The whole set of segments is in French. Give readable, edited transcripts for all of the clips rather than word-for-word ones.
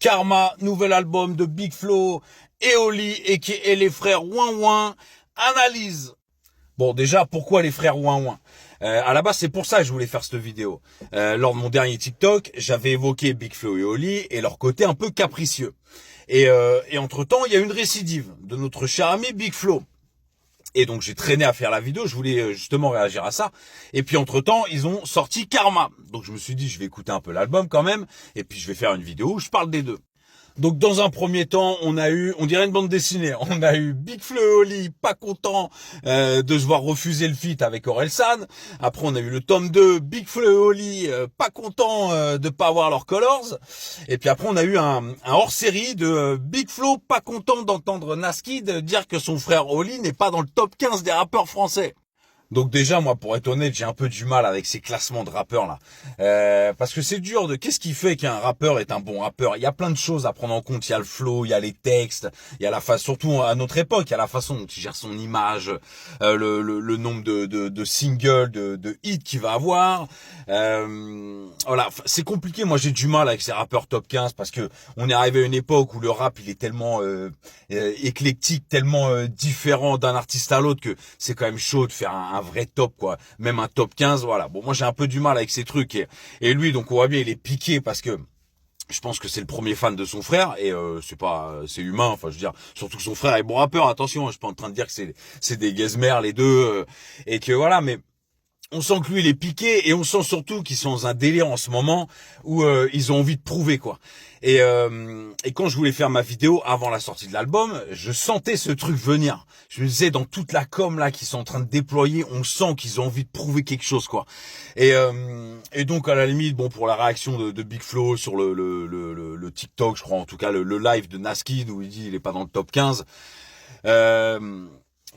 Karma, nouvel album de Big Flo et Oli et les frères Ouin Ouin. Analyse. Bon, déjà, pourquoi les frères Ouin Ouin? À la base, c'est pour ça que je voulais faire cette vidéo. Lors de mon dernier TikTok, j'avais évoqué Big Flo et Oli et leur côté un peu capricieux. Et entre-temps, il y a une récidive de notre cher ami Big Flo. Et donc j'ai traîné à faire la vidéo, je voulais justement réagir à ça. Et puis entre-temps, ils ont sorti Karma. Donc je me suis dit, je vais écouter un peu l'album quand même. Et puis je vais faire une vidéo où je parle des deux. Donc dans un premier temps, on dirait une bande dessinée, on a eu Big Flo et Oli, pas content de se voir refuser le feat avec Orelsan. Après on a eu le tome 2, Big Flo et Oli, pas content de pas avoir leurs colors. Et puis après on a eu un hors-série de Big Flo, pas content d'entendre Naskid dire que son frère Oli n'est pas dans le top 15 des rappeurs français. Donc déjà, moi, pour être honnête, j'ai un peu du mal avec ces classements de rappeurs là, parce que c'est dur de. Qu'est-ce qui fait qu'un rappeur est un bon rappeur? Il y a plein de choses à prendre en compte. Il y a le flow, il y a les textes, il y a la façon, surtout à notre époque, il y a la façon dont il gère son image, le nombre de singles, de hits qu'il va avoir. Voilà, c'est compliqué. Moi, j'ai du mal avec ces rappeurs top 15 parce que on est arrivé à une époque où le rap il est tellement éclectique, tellement différent d'un artiste à l'autre que c'est quand même chaud de faire un vrai top quoi, même un top 15, voilà. Bon, moi j'ai un peu du mal avec ces trucs et lui donc on voit bien il est piqué parce que je pense que c'est le premier fan de son frère et c'est humain, enfin je veux dire, surtout que son frère est bon rappeur, attention, je suis pas en train de dire que c'est des gazmères les deux et que voilà, mais on sent que lui il est piqué et on sent surtout qu'ils sont dans un délire en ce moment où ils ont envie de prouver quoi. Et quand je voulais faire ma vidéo avant la sortie de l'album, je sentais ce truc venir. Je me disais dans toute la com là qu'ils sont en train de déployer, on sent qu'ils ont envie de prouver quelque chose quoi. Et donc à la limite, bon pour la réaction de Big Flo sur le TikTok, je crois en tout cas le live de Naskid où il dit il est pas dans le top 15.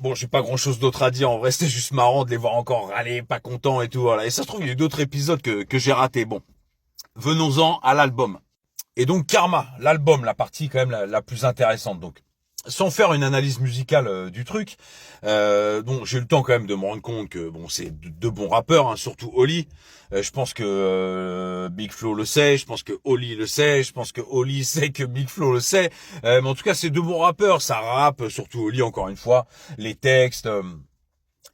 Bon, j'ai pas grand chose d'autre à dire. En vrai, c'était juste marrant de les voir encore râler, pas contents et tout, voilà. Et ça se trouve, il y a eu d'autres épisodes que j'ai ratés. Bon. Venons-en à l'album. Et donc, Karma, l'album, la partie quand même la plus intéressante. Donc, sans faire une analyse musicale du truc, donc j'ai eu le temps quand même de me rendre compte que bon, c'est deux bons rappeurs, hein, surtout Oli. Je pense que Big Flo le sait, je pense que Oli le sait, je pense que Oli sait que Big Flo le sait. Mais en tout cas, c'est deux bons rappeurs, ça rappe, surtout Oli encore une fois. Les textes.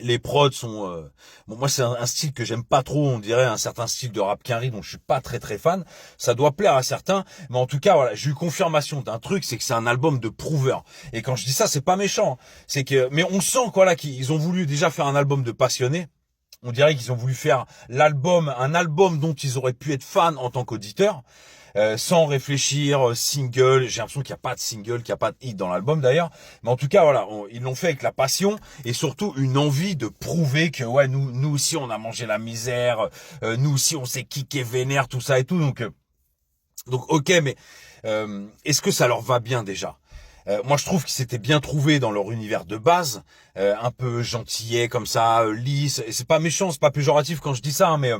Les prods sont bon, moi c'est un style que j'aime pas trop, on dirait un certain style de rap quinri dont je suis pas très fan. Ça doit plaire à certains, mais en tout cas voilà, j'ai eu confirmation d'un truc, c'est que c'est un album de prouveur. Et quand je dis ça, c'est pas méchant, c'est que mais on sent quoi là qu'ils ont voulu déjà faire un album de passionnés. On dirait qu'ils ont voulu faire un album dont ils auraient pu être fans en tant qu'auditeurs. Sans réfléchir, single, j'ai l'impression qu'il n'y a pas de single, qu'il n'y a pas de hit dans l'album d'ailleurs, mais en tout cas voilà, ils l'ont fait avec la passion et surtout une envie de prouver que ouais nous aussi on a mangé la misère, nous aussi on s'est kické vénère, tout ça et tout, donc ok, mais est-ce que ça leur va bien déjà? Moi je trouve qu'ils s'étaient bien trouvés dans leur univers de base, un peu gentillet comme ça, lisse, et c'est pas méchant, c'est pas péjoratif quand je dis ça, hein, mais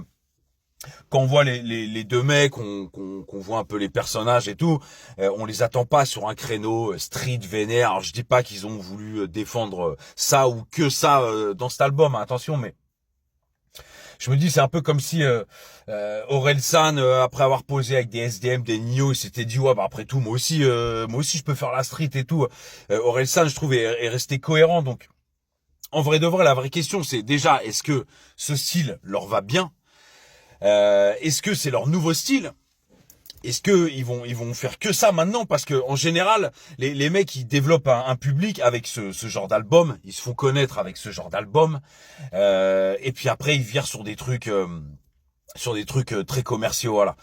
quand on voit les deux mecs, qu'on voit un peu les personnages et tout, on les attend pas sur un créneau street vénère. Alors je dis pas qu'ils ont voulu défendre ça ou que ça dans cet album, hein, attention, mais je me dis c'est un peu comme si Orelsan après avoir posé avec des SDM, des Nio, il s'était dit ouais bah après tout moi aussi je peux faire la street et tout. Orelsan je trouve est resté cohérent, donc en vrai de vrai la vraie question c'est déjà est-ce que ce style leur va bien? Est-ce que c'est leur nouveau style? Est-ce que ils vont faire que ça maintenant? Parce que en général, les mecs ils développent un public avec ce genre d'album, ils se font connaître avec ce genre d'album, et puis après ils virent sur des trucs très commerciaux, voilà.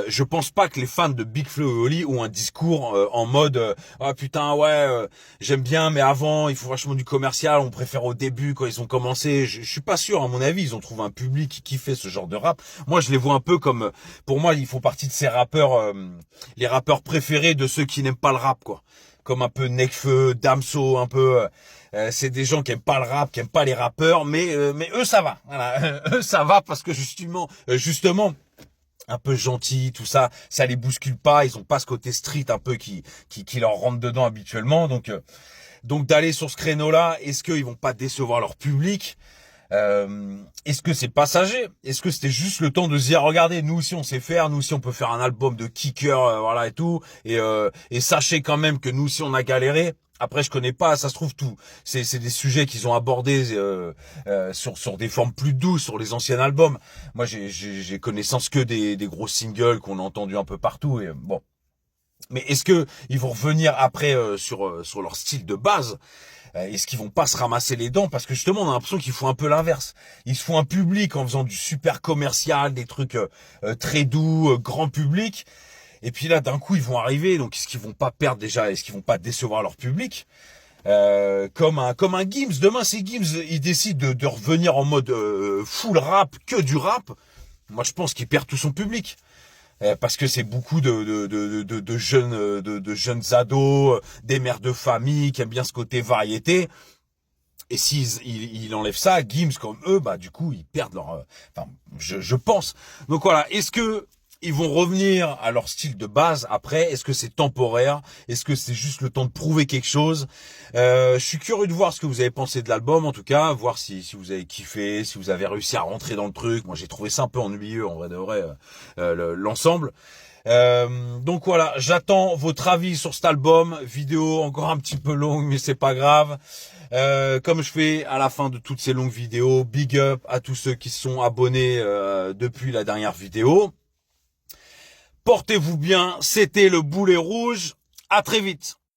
Je pense pas que les fans de Big Flo et Oli ont un discours en mode ah putain ouais j'aime bien mais avant il faut vachement du commercial, on préfère au début quand ils ont commencé. Je suis pas sûr, à mon avis ils ont trouvé un public qui kiffait ce genre de rap. Moi je les vois un peu comme, pour moi ils font partie de ces rappeurs, les rappeurs préférés de ceux qui n'aiment pas le rap quoi, comme un peu Nekfeu, Damso, un peu c'est des gens qui aiment pas le rap, qui aiment pas les rappeurs, mais eux ça va. Voilà, eux ça va parce que justement un peu gentil, tout ça, ça les bouscule pas, ils ont pas ce côté street un peu qui leur rentre dedans habituellement, donc d'aller sur ce créneau-là, est-ce qu'ils vont pas décevoir leur public? Est-ce que c'est passager? Est-ce que c'était juste le temps de se dire, regardez, nous aussi on sait faire, nous aussi on peut faire un album de kicker, voilà et tout, et sachez quand même que nous aussi on a galéré. Après, je connais pas, ça se trouve tout. C'est des sujets qu'ils ont abordés sur des formes plus douces, sur les anciens albums. Moi, j'ai connaissance que des gros singles qu'on a entendus un peu partout. Et bon, mais est-ce que ils vont revenir après sur leur style de base? Est-ce qu'ils vont pas se ramasser les dents? Parce que justement, on a l'impression qu'ils font un peu l'inverse. Ils se font un public en faisant du super commercial, des trucs très doux, grand public. Et puis là, d'un coup, ils vont arriver. Donc, est-ce qu'ils vont pas perdre déjà? Est-ce qu'ils vont pas décevoir leur public? Comme un Gims. Demain, si Gims il décide de revenir en mode full rap, que du rap, moi je pense qu'il perd tout son public. Parce que c'est beaucoup de jeunes de jeunes ados, des mères de famille qui aiment bien ce côté variété. Et s'ils il enlèvent ça, Gims comme eux, bah du coup ils perdent leur. Enfin, je pense. Donc voilà. Est-ce que ils vont revenir à leur style de base après? Est-ce que c'est temporaire? Est-ce que c'est juste le temps de prouver quelque chose? Je suis curieux de voir ce que vous avez pensé de l'album, en tout cas, voir si vous avez kiffé, si vous avez réussi à rentrer dans le truc. Moi, j'ai trouvé ça un peu ennuyeux, en vrai de vrai, l'ensemble. Donc voilà, j'attends votre avis sur cet album. Vidéo encore un petit peu longue, mais c'est pas grave. Comme je fais à la fin de toutes ces longues vidéos, big up à tous ceux qui se sont abonnés depuis la dernière vidéo. Portez-vous bien, c'était le Boulet Rouge. À très vite.